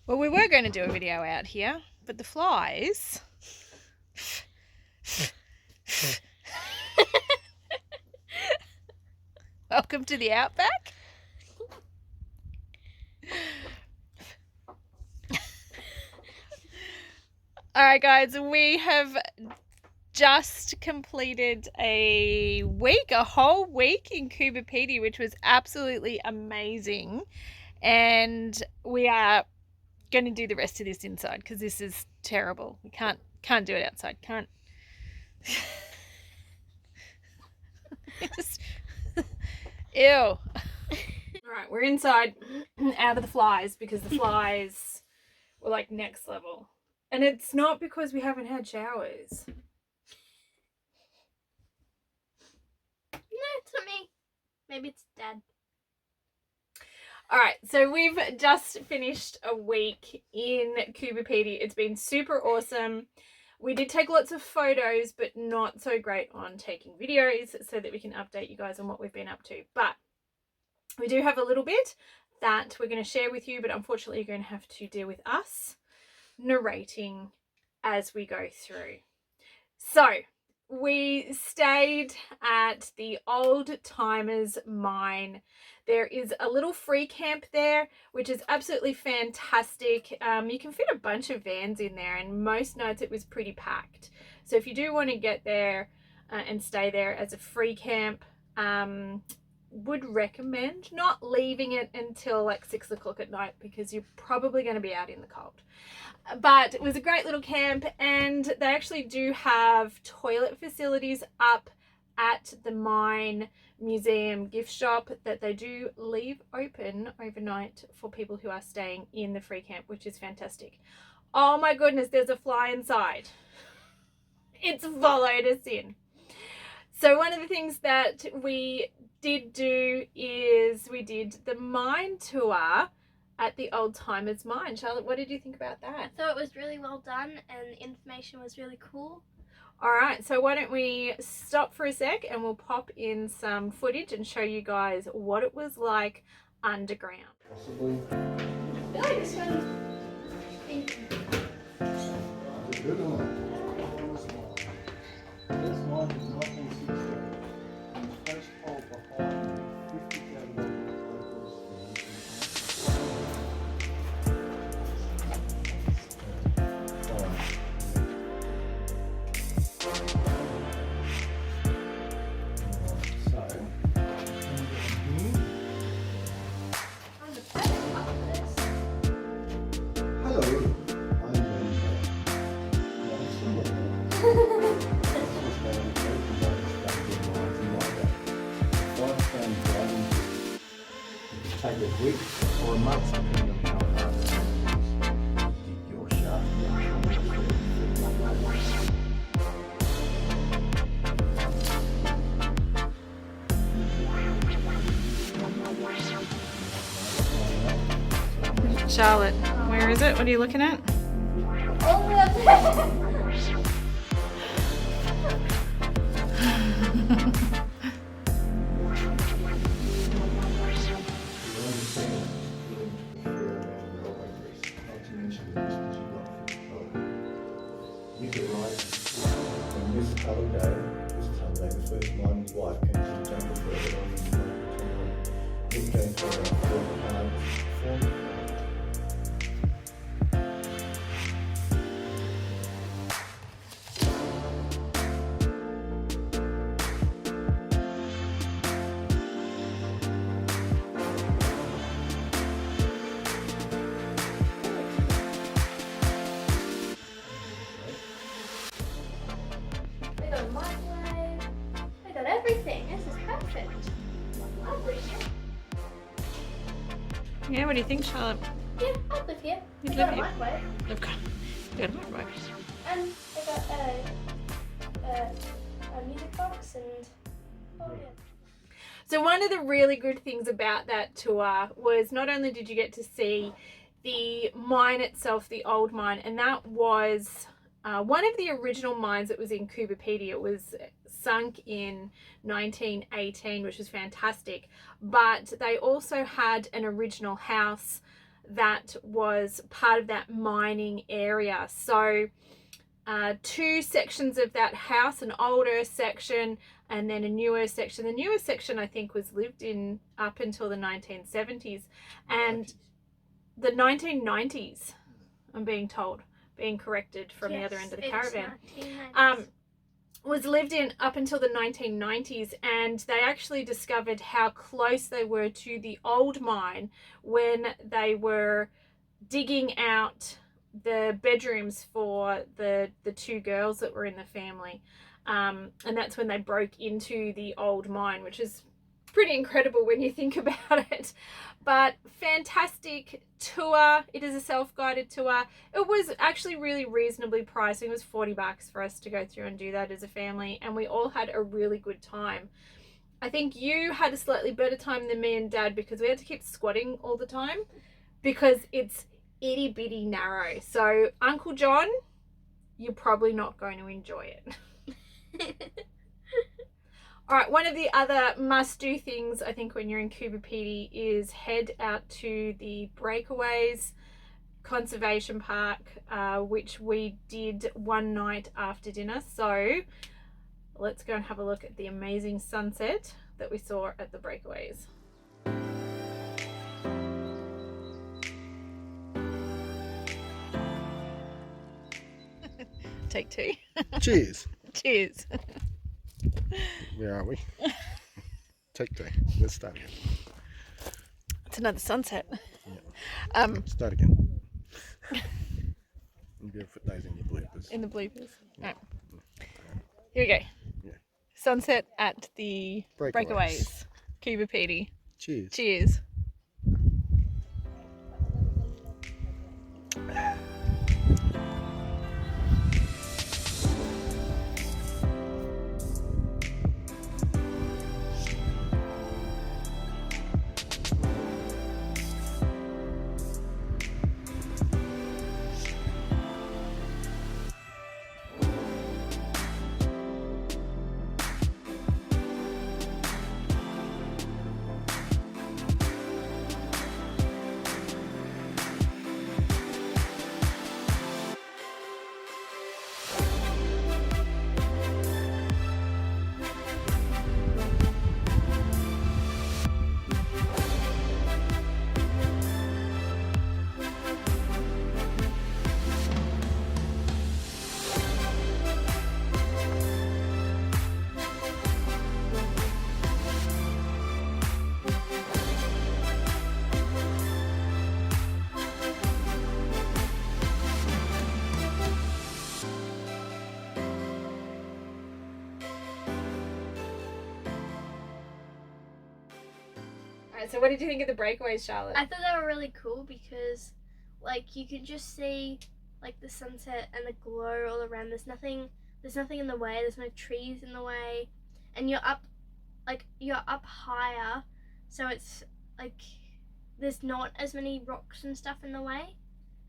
Well, we were going to do a video out here, but the flies... Welcome to the outback. Alright guys, we have just completed a whole week in Coober Pedy, which was absolutely amazing. And we are going to do the rest of this inside because this is terrible. We can't do it outside. Can't. Just ew. All right, we're inside, out of the flies, because the flies were like next level. And it's not because we haven't had showers. No, it's not me. Maybe it's Dad. Alright, so we've just finished a week in Coober Pedy. It's been super awesome. We did take lots of photos, but not so great on taking videos so that we can update you guys on what we've been up to. But we do have a little bit that we're going to share with you, but unfortunately you're going to have to deal with us narrating as we go through. So we stayed at the Old Timers Mine. There is a little free camp there, which is absolutely fantastic. You can fit a bunch of vans in there, and most nights it was pretty packed. So if you do want to get there and stay there as a free camp, would recommend not leaving it until like 6 o'clock at night, because you're probably going to be out in the cold. But it was a great little camp, and they actually do have toilet facilities up at the mine museum gift shop that they do leave open overnight for people who are staying in the free camp, which is fantastic. Oh my goodness, there's a fly inside. It's followed us in. So one of the things that we did do is we did the mine tour at the Old Timers Mine. Charlotte, what did you think about that? I thought it was really well done and the information was really cool. Alright, so why don't we stop for a sec and we'll pop in some footage and show you guys what it was like underground. Possibly. I feel like this one is Good one. This mine is 1960. And the first hole behind 50,000 locals. Take a week or a month, depending on how fast you dig your shaft. Charlotte, where is it? What are you looking at? all the way up there. The first mine, his wife came to jump the further on in 15 to about 4 We got a microwave. We got everything. This is perfect. Lovely. Yeah, what do you think, Charlotte? Yeah, I'll live here. You'd We live got a here? microwave. Okay. Good, right. And we got a music box and oh yeah. So one of the really good things about that tour was not only did you get to see the mine itself, the old mine, and that was one of the original mines that was in Coober Pedy. It was sunk in 1918, which was fantastic. But they also had an original house that was part of that mining area. So 2 sections of that house, an older section and then a newer section. The newer section, I think, was lived in up until the 1970s and the 1990s, I'm being told, being corrected from the other end of the caravan. Was lived in up until the 1990s, and they actually discovered how close they were to the old mine when they were digging out the bedrooms for the 2 girls that were in the family. And that's when they broke into the old mine, which is pretty incredible when you think about it. But fantastic tour. It is a self-guided tour. It was actually really reasonably priced. It was $40 for us to go through and do that as a family, and we all had a really good time. I think you had a slightly better time than me and Dad because we had to keep squatting all the time because it's itty bitty narrow. So Uncle John, you're probably not going to enjoy it. All right, one of the other must-do things, I think, when you're in Coober Pedy is head out to the Breakaways Conservation Park, which we did one night after dinner. So let's go and have a look at the amazing sunset that we saw at the Breakaways. Take 2. Cheers. Cheers. Where are we? Take 2. Let's start again. It's another sunset. Yeah. Start again. You'll be able to put those in your bloopers. In the bloopers. Right. Here we go. Yeah. Sunset at the Breakaways. Coober Pedy. Cheers. Cheers. So what did you think of the Breakaways, Charlotte? I thought they were really cool because, like, you could just see, like, the sunset and the glow all around. There's nothing in the way. There's no trees in the way, and you're up higher, so it's like there's not as many rocks and stuff in the way.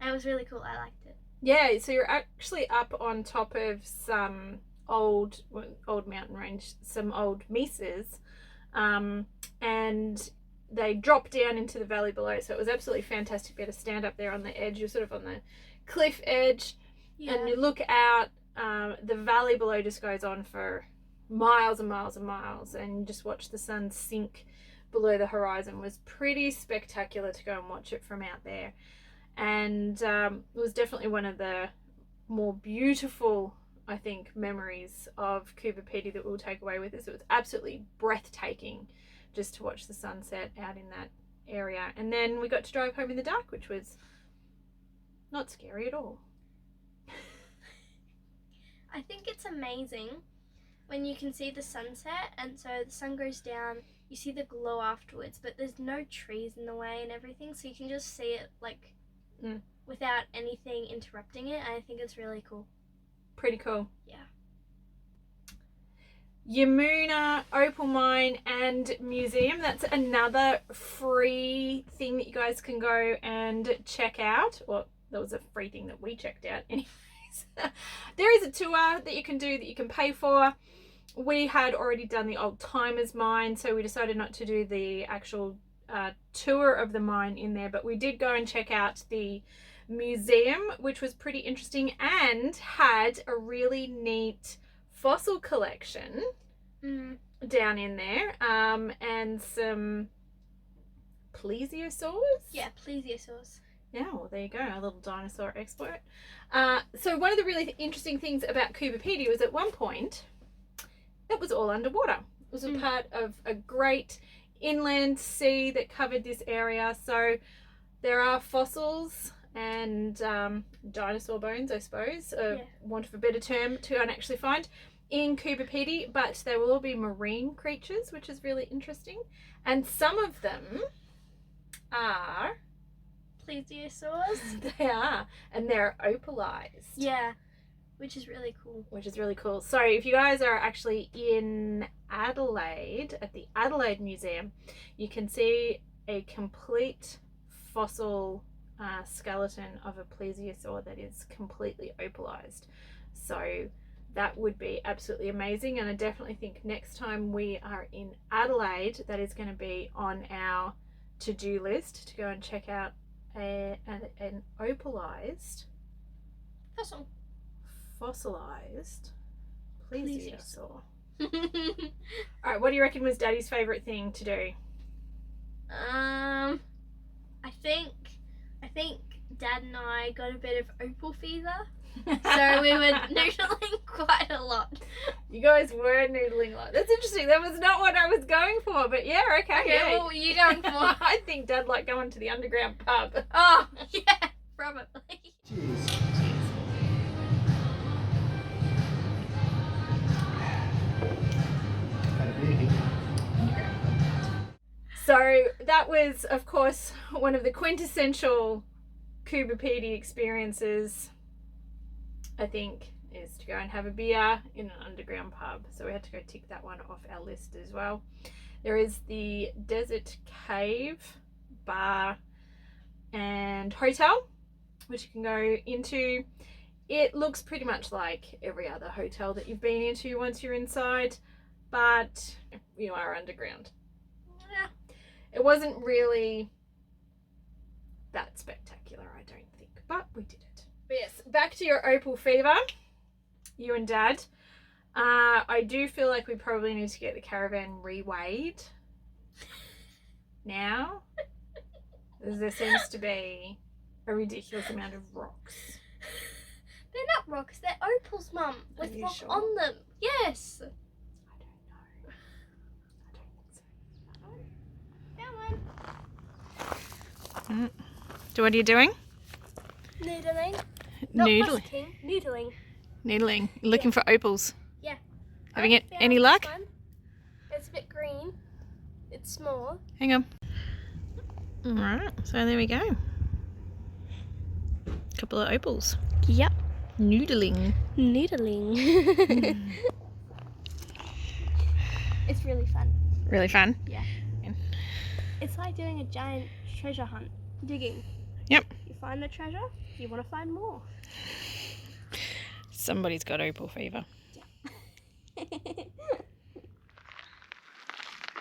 And it was really cool. I liked it. Yeah, so you're actually up on top of some old mountain range, some old mesas, and they drop down into the valley below, so it was absolutely fantastic to be able to stand up there on the edge. You're sort of on the cliff edge, and you look out. The valley below just goes on for miles and miles and miles, and you just watch the sun sink below the horizon. It was pretty spectacular to go and watch it from out there, and it was definitely one of the more beautiful, I think, memories of Coober Pedy that we'll take away with us. It was absolutely breathtaking just to watch the sunset out in that area. And then we got to drive home in the dark, which was not scary at all. I think it's amazing when you can see the sunset, and so the sun goes down, you see the glow afterwards, but there's no trees in the way and everything, so you can just see it like without anything interrupting it. I think it's really cool. Pretty cool. Yeah. Yamuna Opal Mine and Museum, that's another free thing that you guys can go and check out. Well, that was a free thing that we checked out anyways. There is a tour that you can do that you can pay for. We had already done the Old Timers Mine, so we decided not to do the actual tour of the mine in there, but we did go and check out the museum, which was pretty interesting and had a really neat fossil collection down in there, and some plesiosaurs. Yeah, plesiosaurs. Yeah, well, there you go, our little dinosaur expert. So one of the really interesting things about Coober Pedy was at one point it was all underwater. It was a part of a great inland sea that covered this area. So there are fossils and dinosaur bones, I suppose, want of a better term, to actually find in Coober Pedy, but they will all be marine creatures, which is really interesting. And some of them are Plesiosaurs. they are, and they're opalized. Yeah, which is really cool. Which is really cool. So if you guys are actually in Adelaide, at the Adelaide Museum, you can see a complete fossil skeleton of a plesiosaur that is completely opalized. So that would be absolutely amazing, and I definitely think next time we are in Adelaide, that is going to be on our to-do list to go and check out an opalized fossilized plesiosaur. Alright, what do you reckon was Daddy's favourite thing to do? I think Dad and I got a bit of opal fever, so we were noodling quite a lot. You guys were noodling a lot. That's interesting. That was not what I was going for, but yeah, okay. Okay, what were you going for? I think Dad liked going to the underground pub. Oh, yeah, probably. Cheers. So that was, of course, one of the quintessential Coober Pedy experiences, I think, is to go and have a beer in an underground pub. So we had to go tick that one off our list as well. There is the Desert Cave bar and hotel, which you can go into. It looks pretty much like every other hotel that you've been into once you're inside, but you are underground. Yeah. It wasn't really that spectacular, I don't think, but we did it. But yes, back to your opal fever, you and Dad. I do feel like we probably need to get the caravan re-weighed now. There seems to be a ridiculous amount of rocks. They're not rocks, they're opals, Mum, with you rock sure? on them. Yes. I don't know. I don't think so. Come on. So what are you doing? Noodling. Not Noodling. busking, noodling. Noodling. You're looking for opals. Yeah. Having I any found luck? this one. It's a bit green. It's small. Hang on. Alright, so there we go. Couple of opals. Yep. Noodling. Noodling. It's really fun. Really fun. Yeah. It's like doing a giant treasure hunt. Digging. Yep. You find the treasure, you want to find more. Somebody's got opal fever.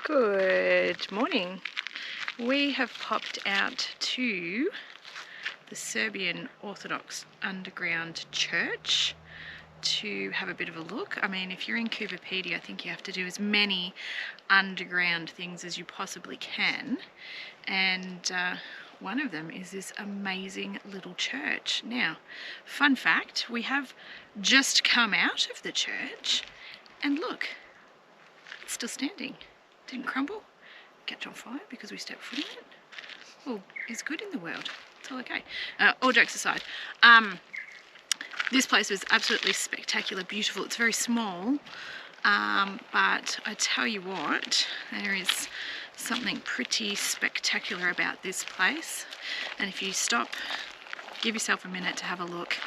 Good morning. We have popped out to the Serbian Orthodox underground church to have a bit of a look. I mean, if you're in Coober Pedy, I think you have to do as many underground things as you possibly can, and one of them is this amazing little church. Now, fun fact, we have just come out of the church and look, it's still standing. Didn't crumble, catch on fire because we stepped foot in it. All is good in the world. It's all okay. All jokes aside, this place was absolutely spectacular, beautiful. It's very small, but I tell you what, there is something pretty spectacular about this place. And if you stop, give yourself a minute to have a look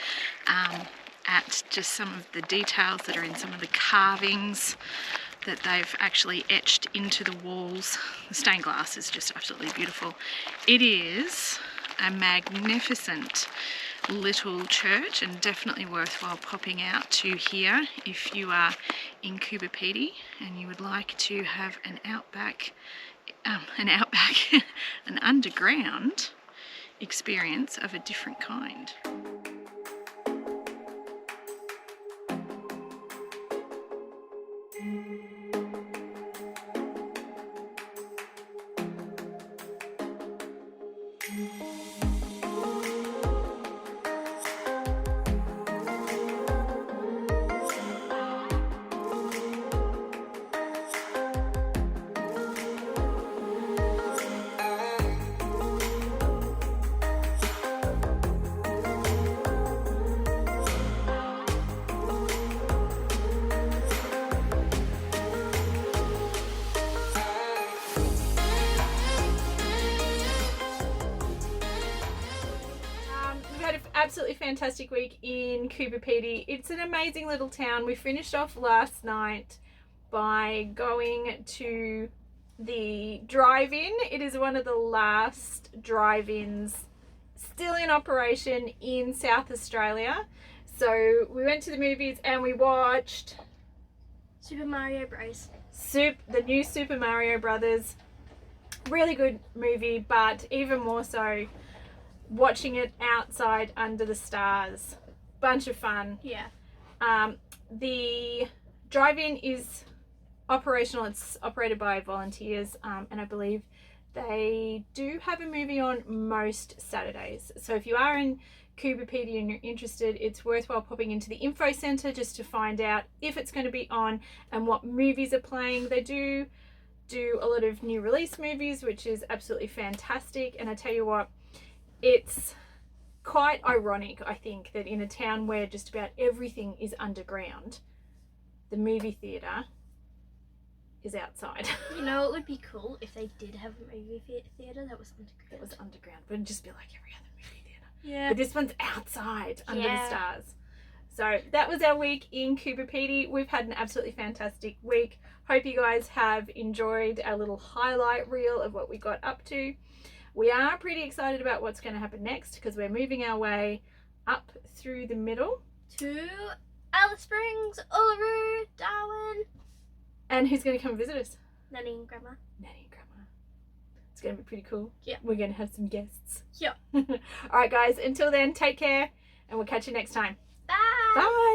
at just some of the details that are in some of the carvings that they've actually etched into the walls. The stained glass is just absolutely beautiful. It is a magnificent little church and definitely worthwhile popping out to here if you are in Coober Pedy and you would like to have an outback an outback, an underground experience of a different kind. Absolutely fantastic week in Coober Pedy. It's an amazing little town. We finished off last night by going to the drive-in. It is one of the last drive-ins still in operation in South Australia. So we went to the movies and we watched Super Mario Bros. The new Super Mario Brothers. Really good movie, but even more so watching it outside under the stars. Bunch of fun. Yeah. The drive-in is operational. It's operated by volunteers, and I believe they do have a movie on most Saturdays. So if you are in Coober Pedy and you're interested, it's worthwhile popping into the info centre just to find out if it's going to be on and what movies are playing. They do a lot of new release movies, which is absolutely fantastic. And I tell you what, it's quite ironic, I think, that in a town where just about everything is underground, the movie theatre is outside. You know, it would be cool if they did have a movie theatre that was underground. That was underground, but it'd just be like every other movie theatre. Yeah. But this one's outside, under the stars. So that was our week in Coober Pedy. We've had an absolutely fantastic week. Hope you guys have enjoyed our little highlight reel of what we got up to. We are pretty excited about what's going to happen next because we're moving our way up through the middle. To Alice Springs, Uluru, Darwin. And who's going to come visit us? Nanny and Grandma. Nanny and Grandma. It's going to be pretty cool. Yeah. We're going to have some guests. Yeah. All right, guys. Until then, take care and we'll catch you next time. Bye. Bye.